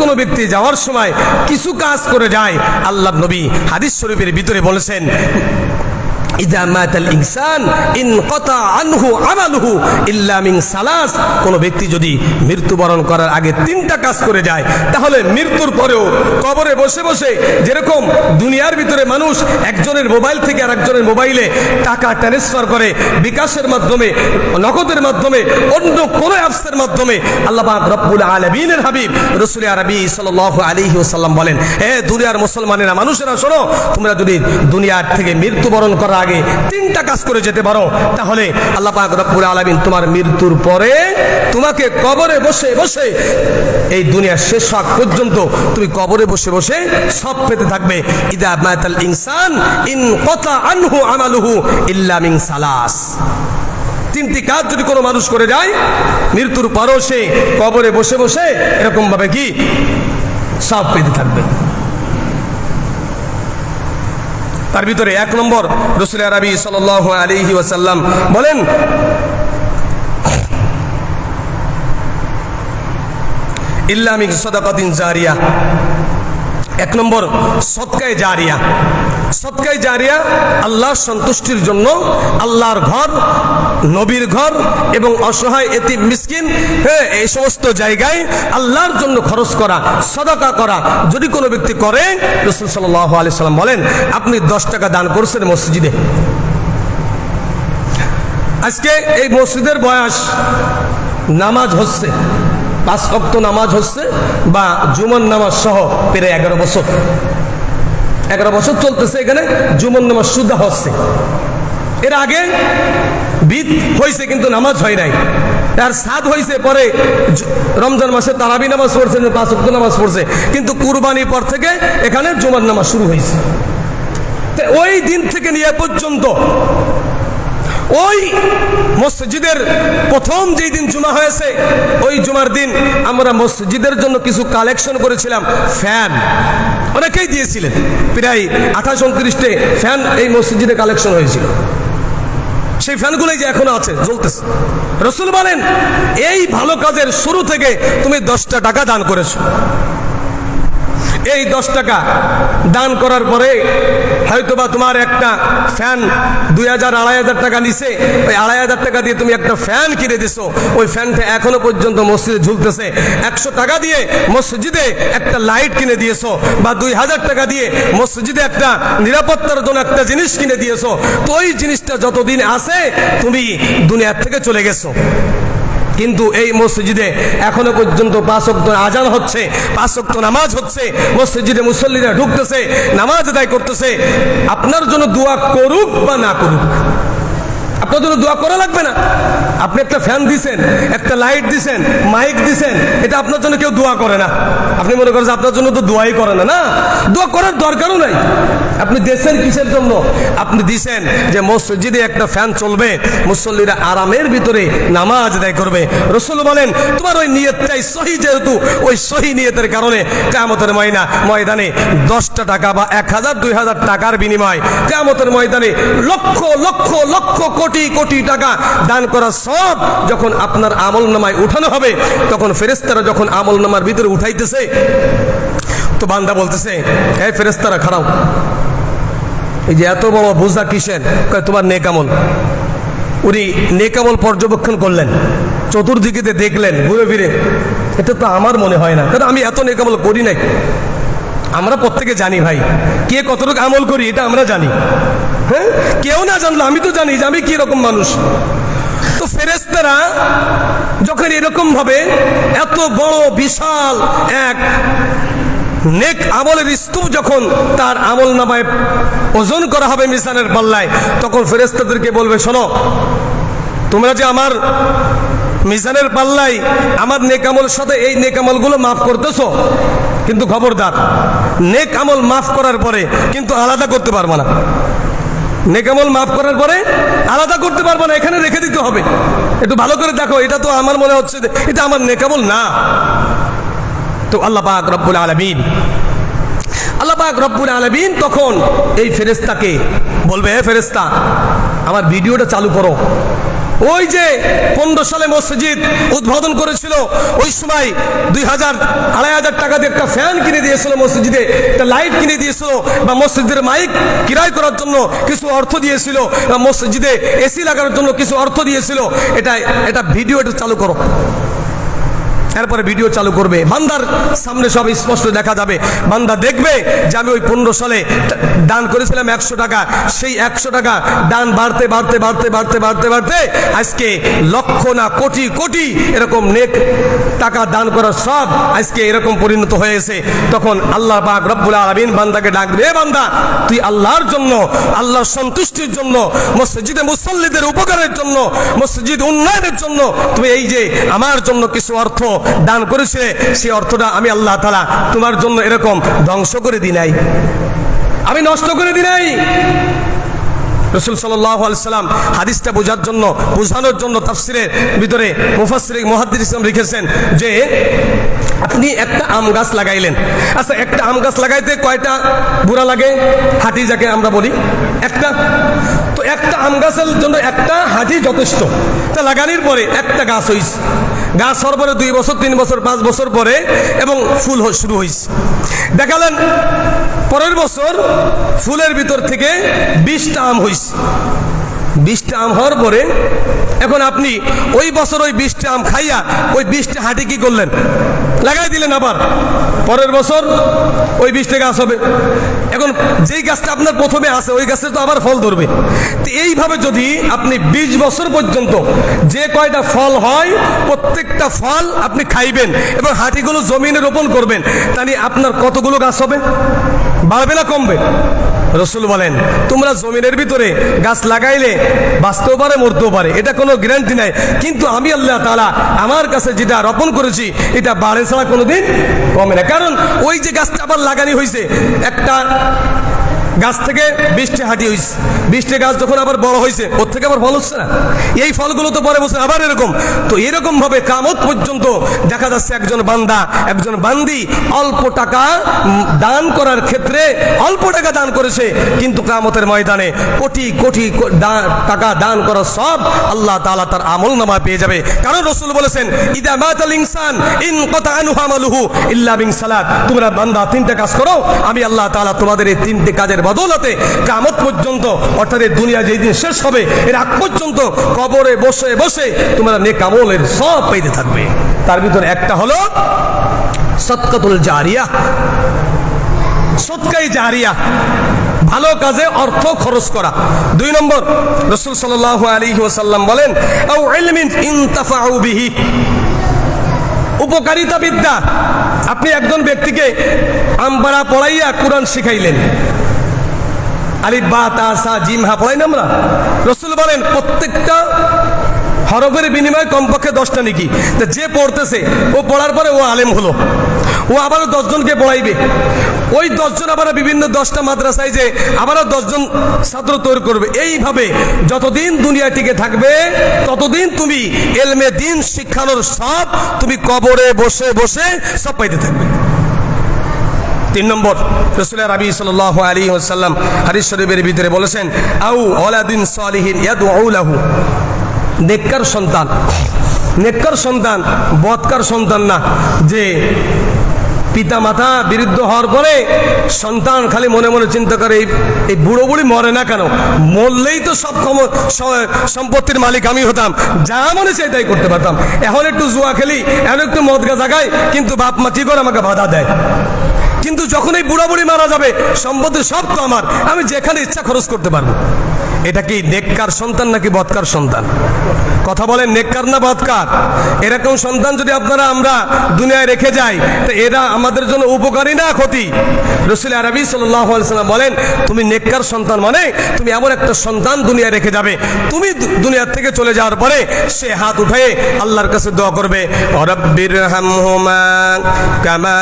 কোনো ব্যক্তি যাওয়ার সময় কিছু কাজ করে যায়, আল্লাহর নবী হাদিস শরীফের ভিতরে বলেছেন, ইযা মাতাল ইনসান ইনকাতা আনহু আমালুহু ইল্লা মিন সালাস। কোনো ব্যক্তি যদি মৃত্যুবরণ করার আগে 3টা কাজ করে যায়, তাহলে মৃত্যুর পরেও কবরে বসে বসে যেরকম দুনিয়ার ভিতরে মানুষ একজনের মোবাইল থেকে আরেকজনের মোবাইলে টাকা ট্রান্সফার করে বিকাশের মাধ্যমে, নগদের মাধ্যমে, অন্য কোনো অ্যাপসের মাধ্যমে, আল্লাহ পাক রব্বুল আলামিনের হাবিব রাসূল আরবি সাল্লাল্লাহু আলাইহি ওয়াসাল্লাম বলেন, হে দুনিয়ার মুসলমানেরা, মানুষেরা শোনো, তোমরা যদি দুনিয়ার থেকে মৃত্যুবরণ করার আগে 3টা কাজ করে যেতে পারো, তাহলে আল্লাহ পাক রব্বুল আলামিন তোমার মৃত্যুর পরে তোমাকে কবরে বসে বসে এই দুনিয়ার শেষ হওয়া পর্যন্ত তুমি কবরে বসে বসে সব পেতে থাকবে। ইযা মাতাল ইনসান ইনকাতা আনহু আমালুহু ইল্লা মিন সালাস। 3টি কাজ যদি কোনো মানুষ করে যায়, মৃত্যুর পরও সে কবরে বসে বসে এরকম ভাবে কি সব পেতে থাকবে। তার ভিতরে 1 নম্বর, রাসূল আরবি সাল্লাল্লাহু আলাইহি ওয়াসাল্লাম বলেন, ইল্লা মিন সাদাকাতিন জারিয়া। 1 নম্বর সদকায়ে জারিয়া। সদকায়ে জারিয়া আল্লাহর সন্তুষ্টির জন্য আল্লাহর ঘর, নবীর ঘর এবং অসহায় এতিম মিসকিন, এই সমস্ত জায়গায় আল্লাহর জন্য খরচ করা, সাদাকা করা যদি কোনো ব্যক্তি করে, রাসূল সাল্লাল্লাহু আলাইহি সাল্লাম বলেন, আপনি 10 টাকা দান করছেন মসজিদে। আজকে এই মসজিদের বয়স, নামাজ হচ্ছে 5 ওয়াক্ত নামাজ হচ্ছে বা জুমার নামাজ সহ প্রায় 11 বছর, 11 বছর চলতেছে। এখানে জুমার নামাজ সুদ্ধা হচ্ছে। এর আগে বিদ হয়েছে কিন্তু নামাজ হয় নাই, আর সাদ হয়েছে পরে রমজান মাসে তারাবি নামাজ পড়ছে, 5 ওয়াক্ত নামাজ পড়ছে, কিন্তু কুরবানির পর থেকে এখানে জুমার নামাজ শুরু হয়েছে। ওই দিন থেকে নিয়ে পর্যন্ত ওই মসজিদের প্রথম যেই দিন জুমা হয়েছে, ওই জুমার দিন আমরা মসজিদের জন্য কিছু কালেকশন করেছিলাম। ফ্যান অনেকেই দিয়েছিলেন, প্রায় 28-29টে ফ্যান এই মসজিদে কালেকশন হয়েছিল। সেই ফ্যানগুলোই যে এখনো আছে, জ্বলতেছে। রাসূল বলেন, এই ভালো কাজের শুরু থেকে তুমি 10টা টাকা দান করেছো। এই 10 টাকা দান করার পরে হয়তোবা তোমার একটা ফ্যান 2000-2500 টাকা নিছে, ওই 2500 টাকা দিয়ে তুমি একটা ফ্যান কিনে দিছো, ওই ফ্যানটা এখনো পর্যন্ত মসজিদে ঝুলতেছে। 100 টাকা দিয়ে মসজিদে একটা লাইট কিনে দিয়েছো, বা 2000 টাকা দিয়ে মসজিদে একটা নিরাপত্তার জন্য একটা জিনিস কিনে দিয়েছো। তো ওই জিনিসটা যতদিন আছে তুমি দুনিয়ার থেকে চলে গেছো, কিন্তু এই মসজিদে এখনো পর্যন্ত 5 ওয়াক্ত আজান হচ্ছে, 5 ওয়াক্ত নামাজ হচ্ছে, মসজিদে মুসল্লিরা ঢুকতেছে, নামাজ আদায় করতেছে। আপনার জন্য দোয়া করুক বা না করুক, আপনার জন্য দোয়া করা লাগবে না। আপনি একটা ফ্যান দিছেন, একটা লাইট দিছেন, মাইক দিছেন, এটা আপনার জন্য কেউ দোয়া করে না। আপনি মনে করেন আপনার জন্য তো দোয়াই করে না, না, দোয়া করার দরকারও নাই। আপনি দিয়েছেন কিসের জন্য? আপনি দিয়েছেন যে মসজিদে একটা ফ্যান চলবে, মুসল্লিরা আরামের ভিতরে নামাজ আদায় করবে। রাসূল বলেন, তোমার ওই নিয়তটাই সহি, যেহেতু ওই সহি নিয়তের কারণে কিয়ামতের ময়দানে 10টা টাকা বা 1000-2000 টাকার বিনিময় কিয়ামতের ময়দানে লক্ষ লক্ষ লক্ষ কোটি কোটি টাকা দান করা সব যখন আপনার আমল নামায় উঠানো হবে, তখন ফেরেশতারা যখন আমল নামার ভিতরে উঠাইতেছে, তো বান্দা বলতেছে, এই ফেরেশতারা খাড়াও, এই যে এত বড় বোঝা কিসের? তোমার নেক আমল। উনি নেক আমল পর্যবেক্ষণ করলেন, চতুর্দিকে দেখলেন ঘুরে ফিরে, এটা তো আমার মনে হয় না, কারণ আমি এত নেক আমল করি নাই। আমরা প্রত্যেকে জানি ভাই, কে কতটুকু আমল করি এটা আমরা জানি। হ্যাঁ, কেউ না জানলো আমি তো জানি যে আমি কি রকম মানুষ। তো ফেরেশতারা যখন এরকম ভাবে এত বড় বিশাল এক নেক আমলের স্তূপ যখন তার আমল নামায় ওজন করা হবে মিজানের পাল্লায়, তখন ফেরেশতাদেরকে বলবে, শোনো, তোমরা যে আমার মিজানের পাল্লায় আমার নেক আমলের সাথে এই নেক আমলগুলো মাফ করতেছো, কিন্তু খবরদার, নেক আমল মাফ করার পরে কিন্তু আলাদা করতে পারবে না। নেক আমল মাফ করার পরে আলাদা করতে পারবো না, এখানে রেখে দিতে হবে। একটু ভালো করে দেখো, এটা তো আমার মনে হচ্ছে এটা আমার নেক আমল না। তো আল্লাহ পাক রব্বুল আলামিন তখন এই ফেরেশতাকে বলবে, হে ফেরেশতা, আমার ভিডিওটা চালু করো। ওই যে 15 সালে মসজিদ উদ্বোধন করেছিল, ওই সময় 2,000-2,500 টাকা দিয়ে একটা ফ্যান কিনে দিয়েছিল মসজিদে, একটা লাইট কিনে দিয়েছিল, বা মসজিদের মাইক কিরায় করার জন্য কিছু অর্থ দিয়েছিল, বা মসজিদে এসি লাগানোর জন্য কিছু অর্থ দিয়েছিল। এটা ভিডিওটা চালু করো, এরপরে ভিডিও চালু করবে, বান্দার সামনে সব স্পষ্ট দেখা যাবে। বান্দা দেখবে যে আমি ওই 15 সালে দান করেছিলাম 100 টাকা, সেই 100 টাকা দান বাড়তে বাড়তে বাড়তে বাড়তে বাড়তে বাড়তে আজকে লক্ষ না কোটি কোটি এরকম নেক টাকা দান করার সব আজকে এরকম পরিণত হয়েছে। তখন আল্লাহ পাক রব্বুল আলামিন বান্দাকে ডাক দেবে, বান্দা তুই আল্লাহর জন্য, আল্লাহর সন্তুষ্টির জন্য, মসজিদে মুসল্লিদের উপকারের জন্য, মসজিদ উন্নয়নের জন্য তুমি এই যে আমার জন্য কিছু অর্থ দান করেছে, সেই অর্থটা আমি আল্লাহ তাআলা তোমার জন্য এরকম ধ্বংস করে দিই নাই, আমি নষ্ট করে দিই নাই। রাসূল সাল্লাল্লাহু আলাইহি সাল্লাম হাদিসটা বোঝানোর জন্য তাফসিরের ভিতরে মুফাসসির মুহাদ্দিস লিখেছেন যে আপনি একটা আম গাছ লাগাইলেন। আচ্ছা, একটা আম গাছ লাগাইতে কয়টা বুড়া লাগে? হাতি যাকে আমরা বলি, একটা। তো একটা আম গাছের জন্য একটা হাতি যথেষ্ট। তা লাগানোর পরে একটা গাছ হইছে, গাছ হওয়ার পরে 2 বছর 3 বছর 5 বছর পরে এবং ফুল শুরু হয়েছে। দেখালেন পরের বছর ফুলের ভিতর থেকে 20টা আম হয়েছে। 20টা আম হওয়ার পরে এখন আপনি ওই বছর ওই 20টা আম খাইয়া ওই 20টা হাঁটি কি করলেন? লাগাই দিলেন। আবার পরের বছর ওই 20টা গাছ হবে। এখন যেই গাছটা আপনার প্রথমে আছে ওই গাছে তো আবার ফল ধরবে। তো এইভাবে যদি আপনি 20 বছর পর্যন্ত যে কয়টা ফল হয় প্রত্যেকটা ফল আপনি খাইবেন এবং হাঁটিগুলো জমিনে রোপণ করবেন, তাহলে আপনার কতগুলো গাছ হবে? বাড়বে না কমবে? রাসূল বলেন তোমরা জমিনের ভিতরে গাছ লাগাইলে বাঁচতেও পারে মরতেও পারে, এটা কোনো গ্যারান্টি নাই, কিন্তু আমি আল্লাহ তাআলা আমার কাছে যেটা রোপণ করেছি এটা বাড়ে ছাড়া কোনোদিন কমে না। কারণ ওই যে গাছটা আবার লাগানি হয়েছে, একটা গাছ থেকে 20টা হাঁটি হয়েছে, 20টা গাছ যখন আবার বড় হয়েছে ওর থেকে আবার ফল হচ্ছে না, এই ফলগুলো তো পরে বছর আবার এরকম। তো এরকম ভাবে কিয়ামত পর্যন্ত দেখা যাচ্ছে একজন বান্দা একজন বান্দি অল্প টাকা দান করার ক্ষেত্রে অল্প টাকা দান করেছে, কিন্তু কিয়ামতের ময়দানে কোটি কোটি টাকা দান করার সব আল্লাহ তাআলা তার আমলনামায় পেয়ে যাবে। কারণ রাসূল বলেছেন ইদা মাতাল ইনসান ইনকাতা আনহু আমালুহু ইল্লা বিন সালাত। তোমরা বান্দা 3টা কাজ করো, আমি আল্লাহ তাআলা তোমাদের এই 3টে কাজের বদৌলতে কিয়ামত পর্যন্ত, অর্থাৎ দুনিয়া যেই দিন শেষ হবে এর আগ পর্যন্ত কবরে বসে বসে তোমরা নেক আমলের সব পেতে থাকবে। তার ভিতরে একটা হলো সদকাতুল জারিয়া, সদকায়ে জারিয়া, ভালো কাজে অর্থ খরচ করা। 2 নম্বর রাসূল সাল্লাল্লাহু আলাইহি ওয়াসাল্লাম বলেন আও ইলমিন ইনতাফাউ বিহি, উপকারিতা বিদ্যা। আপনি একজন ব্যক্তিকে আমবারা পড়াইয়া কোরআন শিখাইলেন, আলিফ বা তা সা জিম হা পড়াই না আমরা। রাসূল বলেন প্রত্যেকটা হরফের বিনিময়ে কমপক্ষে 10টা নেকি। যে পড়তেছে ও পড়ার পরে ও আলেম হলো, ও আবারও 10 জনকে পড়াইবে, ওই 10 জন আবার বিভিন্ন 10টা মাদ্রাসায় যে আবারও 10 জন ছাত্র তৈরি করবে। এইভাবে যতদিন দুনিয়া টিকে থাকবে ততদিন তুমি ইলমে দ্বীন শিক্ষানোর সব তুমি কবরে বসে বসে সব পাইতে থাকবে। 3 নম্বর রাসূল রাবি সাল্লাল্লাহু আলাইহি ওয়াসাল্লাম হাদিস শরীফের ভিতরে বলেছেন আউ ওয়ালাদিন সালিহিন ইয়াদউ লাহু, নেককার সন্তান। নেককার সন্তান বদকার সন্তান না, যে পিতা মাতা বিরুদ্ধ হওয়ার পরে সন্তান খালি মনে মনে চিন্তা করে এই বুড়ো বুড়ি মরে না কেন, মরলেই তো সব সম্পত্তির মালিক আমি হতাম, যা মনে চাই তাই করতে পারতাম, এখন একটু জুয়া খেলি, এখন একটু মদ গাঁজা খাই, কিন্তু বাপ মা কি করে আমাকে বাধা দেয়। কিন্তু যখন এই বুড়া বুড়ি মারা যাবে সম্পত্তি সব তো আমার, আমি যেখানে ইচ্ছা খরচ করতে পারবো। এটা কি নেককার সন্তান নাকি বদকার সন্তান? কথা বলেন, নেককার না বদকার? এরকম সন্তান যদি আপনারা আমরা দুনিয়ায় রেখে যাই তো এরা আমাদের জন্য উপকারী না ক্ষতি? রাসূল আরবি সাল্লাল্লাহু আলাইহি ওয়াসাল্লাম বলেন তুমি নেককার সন্তান মানে তুমি এমন একটা সন্তান দুনিয়ায় রেখে যাবে, তুমি দুনিয়া থেকে চলে যাওয়ার পরে সে হাত উঠে আল্লাহর কাছে দোয়া করবে রব্বিরহামহুমা কামা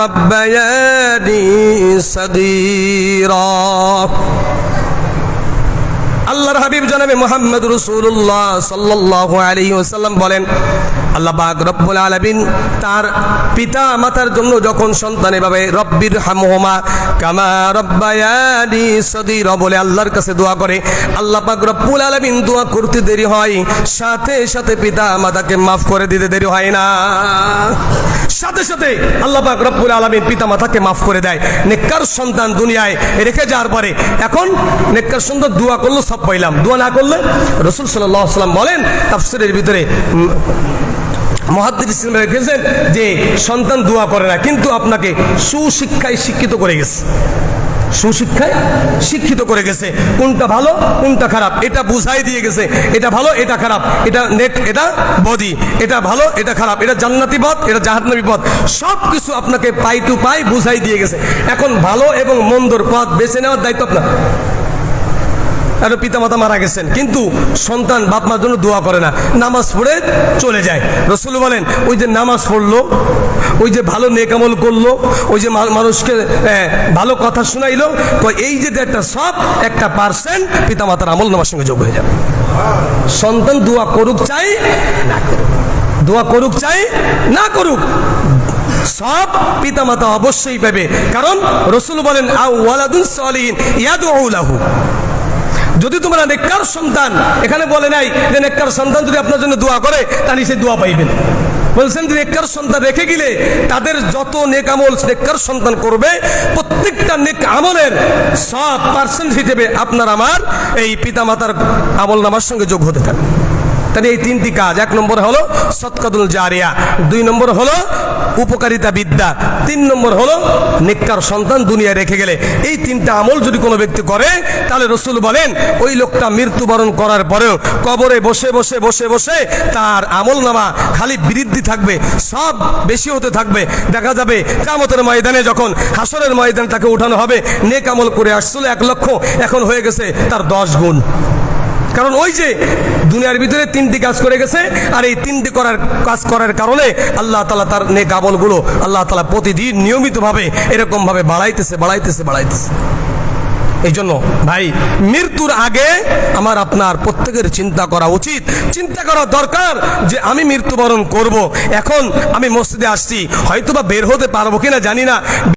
রব্বায়ানি সাগীরা। আল্লাহর হাবিব জনাবে মুহাম্মদ রাসূলুল্লাহ সাল্লাল্লাহু আলাইহি ওয়াসাল্লাম বলেন, আল্লাহ পাক রব্বুল আলামিন তার পিতা মাতার জন্য যখন সন্তান এভাবে রব্বির হামহুমা কামা রব্বায়ানি সগীরা বলে আল্লাহর কাছে দোয়া করে, আল্লাহ পাক রব্বুল আলামিন দোয়া করতে দেরি হয়, সাথে সাথে পিতা মাতাকে মাফ করে দিতে দেরি হয় না। সাথে সাথে আল্লাহ পাক রব্বুল আলামিন পিতা মাতাকে মাফ করে দেয়। নেককার সন্তান দুনিয়ায় রেখে যাওয়ার পরে এখন নেককার সন্তান দোয়া করলো সব পাইলাম, দোয়া না করলে রাসূল সাল্লাল্লাহু আলাইহি ওয়াসাল্লাম বলেন তাফসীরের ভিতরে মুহাদ্দিস রেখেছেন যে সন্তান দোয়া করে না, কিন্তু আপনাকে সুশিক্ষায় শিক্ষিত করে গেছে, সুশিক্ষায় শিক্ষিত করে গেছে, কোনটা ভালো কোনটা খারাপ এটা বুঝাই দিয়ে গেছে, এটা ভালো এটা খারাপ, এটা নেক এটা বদি, এটা ভালো এটা খারাপ, এটা জান্নাতি পথ এটা জাহান্নামী পথ, সব কিছু আপনাকে পাই টু পাই বুঝাই দিয়ে গেছে। এখন ভালো এবং মন্দর পথ বেছে নেওয়ার দায়িত্ব আপনার। আর পিতা মাতা মারা গেছেন কিন্তু সন্তান বাপ মার জন্য দোয়া করে না, নামাজ পড়ে চলে যায়। রাসূল বলেন ওই যে নামাজ পড়লো, ওই যে ভালো নেক আমল করলো, ওই যে মানুষকে ভালো কথা শোনাইলো, তো এই যে একটা সব 1% পিতা মাতার আমল নামার সঙ্গে যোগ হয়ে যাবে। সন্তান দোয়া করুক চাই না করুক, দোয়া করুক চাই না করুক, সব পিতা মাতা অবশ্যই পাবে। কারণ রাসূল বলেন আও ওয়ালাদুন সালিহিন ইয়াদউ লাহু, যদি তোমরা নেককার সন্তান, এখানে বলে নাই যে নেককার সন্তান যদি আপনার জন্য দোয়া করে তাহলে সে দোয়া পাইবেন, বলছেন যে নেককার সন্তান রেখে গেলে তাদের যত নেক আমল নেককার সন্তান করবে প্রত্যেকটা নেক আমলের 100% হিসেবে আপনার আমার এই পিতা মাতার আমল নামার সঙ্গে যোগ হতে থাকে। তাহলে এই তিনটি কাজ, 1 নম্বর হলো সদকাতুল জারিয়া, 2 নম্বর হলো উপকারিতা বিদ্যা, 3 নম্বর হলো নেককার সন্তান দুনিয়ায় রেখে গেলে। এই 3টা আমল যদি কোনো ব্যক্তি করে তাহলে রাসূল বলেন ওই লোকটা মৃত্যুবরণ করার পরেও কবরে বসে বসে বসে বসে তার আমল নামা খালি বৃদ্ধি থাকবে, সব বেশি হতে থাকবে। দেখা যাবে কিয়ামতের ময়দানে যখন হাসরের ময়দানে তাকে উঠানো হবে, নেক আমল করে আসছিল 1 লক্ষ, এখন হয়ে গেছে তার 10 গুণ। কারণ ওই যে দুনিয়ার ভিতরে 3টি কাজ করে গেছে, আর এই 3টি কাজ করার কারণে আল্লাহ তাআলা তার নেক আমলগুলো আল্লাহ তাআলা প্রতিদিন নিয়মিতভাবে এরকমভাবে বাড়াইতেছে বাড়াইতেছে বাড়াইতেছে। এই জন্য ভাই মৃত্যুর আগে আমার আপনার প্রত্যেকের চিন্তা করা উচিত, চিন্তা করা দরকার যে আমি মৃত্যুবরণ করব। এখন আমি মসজিদে আসছি, হয়তোবা বের হতে পারবো কিনা জানি না।